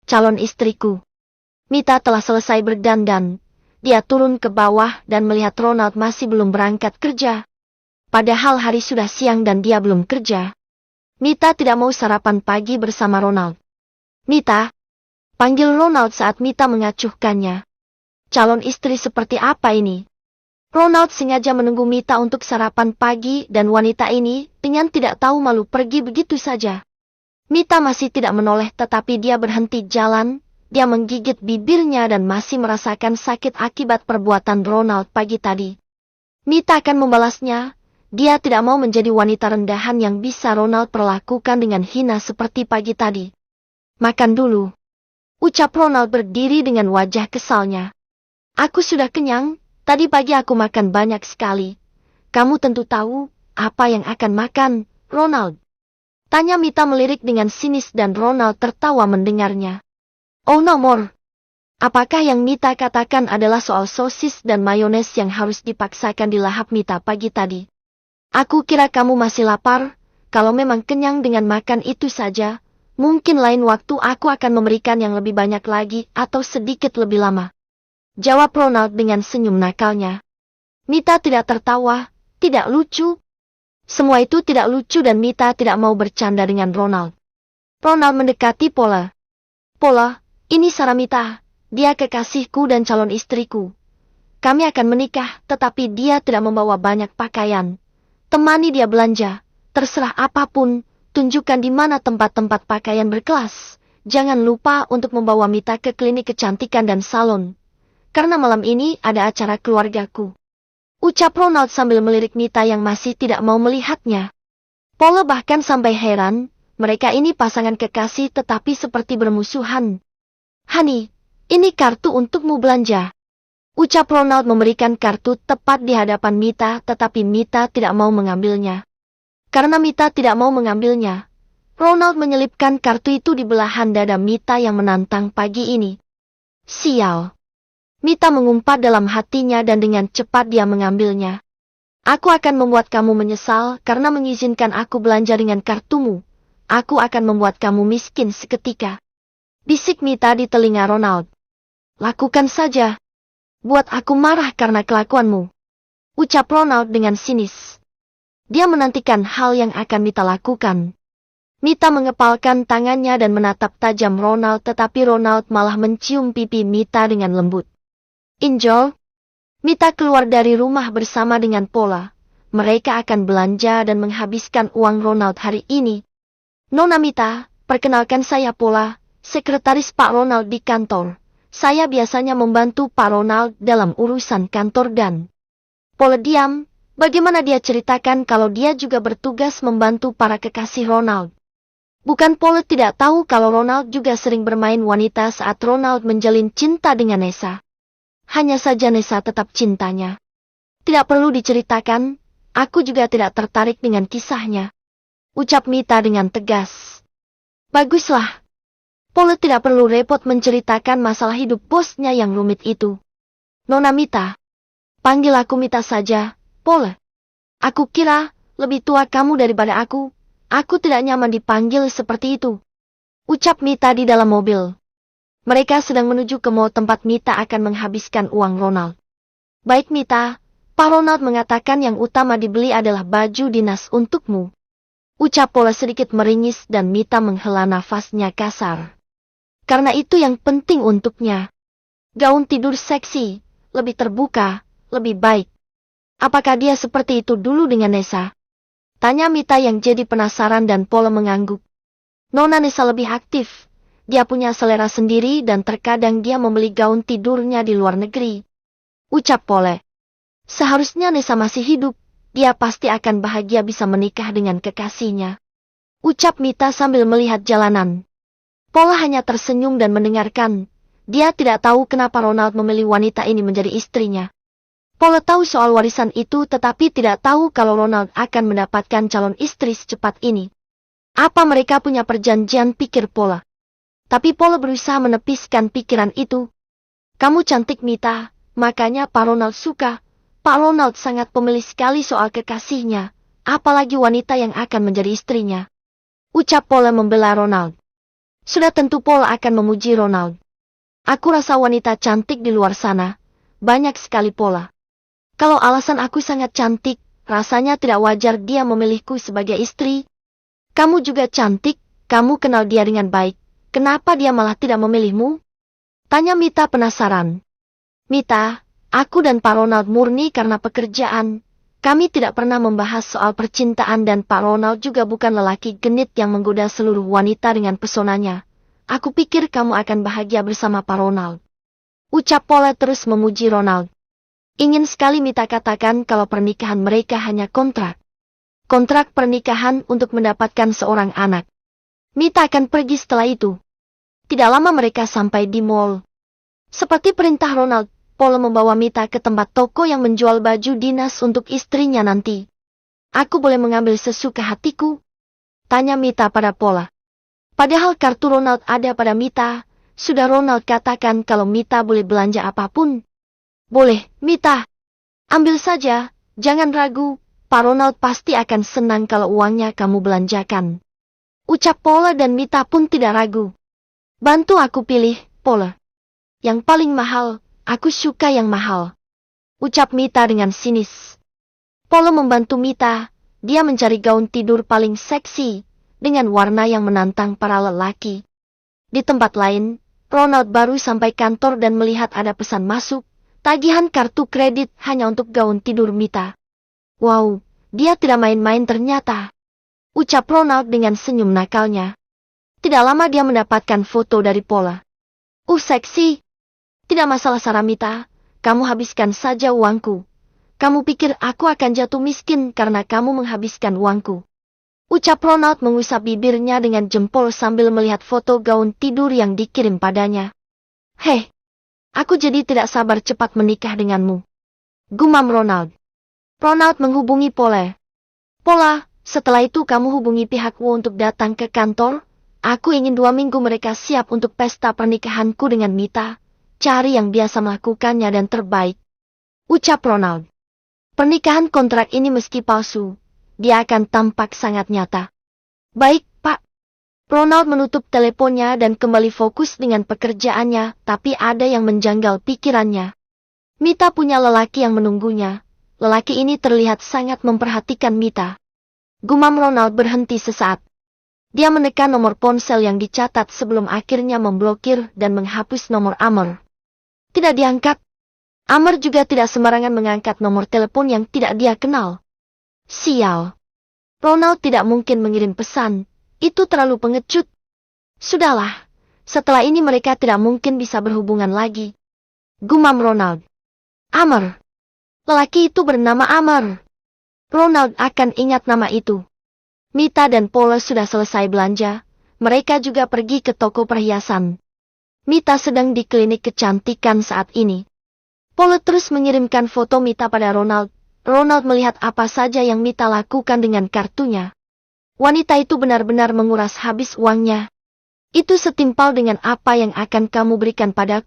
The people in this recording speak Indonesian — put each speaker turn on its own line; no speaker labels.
calon istriku. Mita telah selesai berdandan. Dia turun ke bawah dan melihat Ronald masih belum berangkat kerja. Padahal hari sudah siang dan dia belum kerja. Mita tidak mau sarapan pagi bersama Ronald. Mita, panggil Ronald saat Mita mengacuhkannya. Calon istri seperti apa ini? Ronald sengaja menunggu Mita untuk sarapan pagi dan wanita ini dengan tidak tahu malu pergi begitu saja. Mita masih tidak menoleh tetapi dia berhenti jalan. Dia menggigit bibirnya dan masih merasakan sakit akibat perbuatan Ronald pagi tadi. Mita akan membalasnya. Dia tidak mau menjadi wanita rendahan yang bisa Ronald perlakukan dengan hina seperti pagi tadi. Makan dulu. Ucap Ronald berdiri dengan wajah kesalnya. Aku sudah kenyang, tadi pagi aku makan banyak sekali. Kamu tentu tahu apa yang akan makan, Ronald. Tanya Mita melirik dengan sinis dan Ronald tertawa mendengarnya. Oh no more. Apakah yang Mita katakan adalah soal sosis dan mayones yang harus dipaksakan dilahap Mita pagi tadi? Aku kira kamu masih lapar. Kalau memang kenyang dengan makan itu saja, mungkin lain waktu aku akan memberikan yang lebih banyak lagi atau sedikit lebih lama. Jawab Ronald dengan senyum nakalnya. Mita tidak tertawa, tidak lucu. Semua itu tidak lucu dan Mita tidak mau bercanda dengan Ronald. Ronald mendekati Paula. Paula, ini Sarah Mita, dia kekasihku dan calon istriku. Kami akan menikah, tetapi dia tidak membawa banyak pakaian. Temani dia belanja, terserah apapun, tunjukkan di mana tempat-tempat pakaian berkelas. Jangan lupa untuk membawa Mita ke klinik kecantikan dan salon. Karena malam ini ada acara keluargaku. Ucap Ronald sambil melirik Mita yang masih tidak mau melihatnya. Paula bahkan sampai heran, mereka ini pasangan kekasih tetapi seperti bermusuhan. Honey, ini kartu untukmu belanja. Ucap Ronald memberikan kartu tepat di hadapan Mita tetapi Mita tidak mau mengambilnya. Karena Mita tidak mau mengambilnya, Ronald menyelipkan kartu itu di belahan dada Mita yang menantang pagi ini. Sial. Mita mengumpat dalam hatinya dan dengan cepat dia mengambilnya. Aku akan membuat kamu menyesal karena mengizinkan aku belanja dengan kartumu. Aku akan membuat kamu miskin seketika. Bisik Mita di telinga Ronald. Lakukan saja. Buat aku marah karena kelakuanmu. Ucap Ronald dengan sinis. Dia menantikan hal yang akan Mita lakukan. Mita mengepalkan tangannya dan menatap tajam Ronald tetapi Ronald malah mencium pipi Mita dengan lembut. Injol. Mita keluar dari rumah bersama dengan Paula. Mereka akan belanja dan menghabiskan uang Ronald hari ini. Nona Mita, perkenalkan saya Paula. Sekretaris Pak Ronald di kantor. Saya biasanya membantu Pak Ronald dalam urusan kantor dan... Paula diam, bagaimana dia ceritakan kalau dia juga bertugas membantu para kekasih Ronald. Bukan Paula tidak tahu kalau Ronald juga sering bermain wanita saat Ronald menjalin cinta dengan Nessa. Hanya saja Nessa tetap cintanya. Tidak perlu diceritakan, aku juga tidak tertarik dengan kisahnya. Ucap Mita dengan tegas. Baguslah. Paula tidak perlu repot menceritakan masalah hidup bosnya yang rumit itu. Nona Mita. Panggil aku Mita saja, Paula. Aku kira, lebih tua kamu daripada aku. Aku tidak nyaman dipanggil seperti itu. Ucap Mita di dalam mobil. Mereka sedang menuju ke mall tempat Mita akan menghabiskan uang Ronald. Baik Mita, Pak Ronald mengatakan yang utama dibeli adalah baju dinas untukmu. Ucap Paula sedikit meringis dan Mita menghela nafasnya kasar. Karena itu yang penting untuknya. Gaun tidur seksi, lebih terbuka, lebih baik. Apakah dia seperti itu dulu dengan Nessa? Tanya Mita yang jadi penasaran dan Paula mengangguk. Nona Nessa lebih aktif. Dia punya selera sendiri dan terkadang dia membeli gaun tidurnya di luar negeri. Ucap Paula. Seharusnya Nessa masih hidup. Dia pasti akan bahagia bisa menikah dengan kekasihnya. Ucap Mita sambil melihat jalanan. Paula hanya tersenyum dan mendengarkan. Dia tidak tahu kenapa Ronald memilih wanita ini menjadi istrinya. Paula tahu soal warisan itu tetapi tidak tahu kalau Ronald akan mendapatkan calon istri secepat ini. Apa mereka punya perjanjian, pikir Paula. Tapi Paula berusaha menepiskan pikiran itu. Kamu cantik Mita, makanya Pak Ronald suka. Pak Ronald sangat pemilih sekali soal kekasihnya, apalagi wanita yang akan menjadi istrinya. Ucap Paula membela Ronald. Sudah tentu Paul akan memuji Ronald. Aku rasa wanita cantik di luar sana. Banyak sekali Paul. Kalau alasan aku sangat cantik, rasanya tidak wajar dia memilihku sebagai istri. Kamu juga cantik, kamu kenal dia dengan baik. Kenapa dia malah tidak memilihmu? Tanya Mita penasaran. Mita, aku dan Pak Ronald murni karena pekerjaan. Kami tidak pernah membahas soal percintaan dan Pak Ronald juga bukan lelaki genit yang menggoda seluruh wanita dengan pesonanya. Aku pikir kamu akan bahagia bersama Pak Ronald. Ucap Paul terus memuji Ronald. Ingin sekali Mita katakan kalau pernikahan mereka hanya kontrak. Kontrak pernikahan untuk mendapatkan seorang anak. Mita akan pergi setelah itu. Tidak lama mereka sampai di mall. Seperti perintah Ronald, Paul membawa Mita ke tempat toko yang menjual baju dinas untuk istrinya nanti. Aku boleh mengambil sesuka hatiku? Tanya Mita pada Paul. Padahal kartu Ronald ada pada Mita, sudah Ronald katakan kalau Mita boleh belanja apapun. Boleh, Mita. Ambil saja, jangan ragu, Pak Ronald pasti akan senang kalau uangnya kamu belanjakan. Ucap Paul dan Mita pun tidak ragu. Bantu aku pilih, Paul. Yang paling mahal. Aku suka yang mahal. Ucap Mita dengan sinis. Paul membantu Mita. Dia mencari gaun tidur paling seksi, dengan warna yang menantang para lelaki. Di tempat lain, Ronald baru sampai kantor dan melihat ada pesan masuk, tagihan kartu kredit hanya untuk gaun tidur Mita. Wow, dia tidak main-main ternyata. Ucap Ronald dengan senyum nakalnya. Tidak lama dia mendapatkan foto dari Paul. Seksi. Tidak masalah Saramita, kamu habiskan saja uangku. Kamu pikir aku akan jatuh miskin karena kamu menghabiskan uangku? Ucap Ronald mengusap bibirnya dengan jempol sambil melihat foto gaun tidur yang dikirim padanya. Heh, aku jadi tidak sabar cepat menikah denganmu. Gumam Ronald. Ronald menghubungi Paul. Paul, setelah itu kamu hubungi pihakmu untuk datang ke kantor. Aku ingin 2 minggu mereka siap untuk pesta pernikahanku dengan Mita. Cari yang biasa melakukannya dan terbaik. Ucap Ronald. Pernikahan kontrak ini meski palsu, dia akan tampak sangat nyata. Baik, Pak. Ronald menutup teleponnya dan kembali fokus dengan pekerjaannya, tapi ada yang menjanggal pikirannya. Mita punya lelaki yang menunggunya. Lelaki ini terlihat sangat memperhatikan Mita. Gumam Ronald berhenti sesaat. Dia menekan nomor ponsel yang dicatat sebelum akhirnya memblokir dan menghapus nomor Amr. Tidak diangkat. Amr juga tidak sembarangan mengangkat nomor telepon yang tidak dia kenal. Sial. Ronald tidak mungkin mengirim pesan. Itu terlalu pengecut. Sudahlah. Setelah ini mereka tidak mungkin bisa berhubungan lagi. Gumam Ronald. Amr. Lelaki itu bernama Amr. Ronald akan ingat nama itu. Mita dan Paul sudah selesai belanja. Mereka juga pergi ke toko perhiasan. Mita sedang di klinik kecantikan saat ini. Paul terus mengirimkan foto Mita pada Ronald. Ronald melihat apa saja yang Mita lakukan dengan kartunya. Wanita itu benar-benar menguras habis uangnya. Itu setimpal dengan apa yang akan kamu berikan padaku.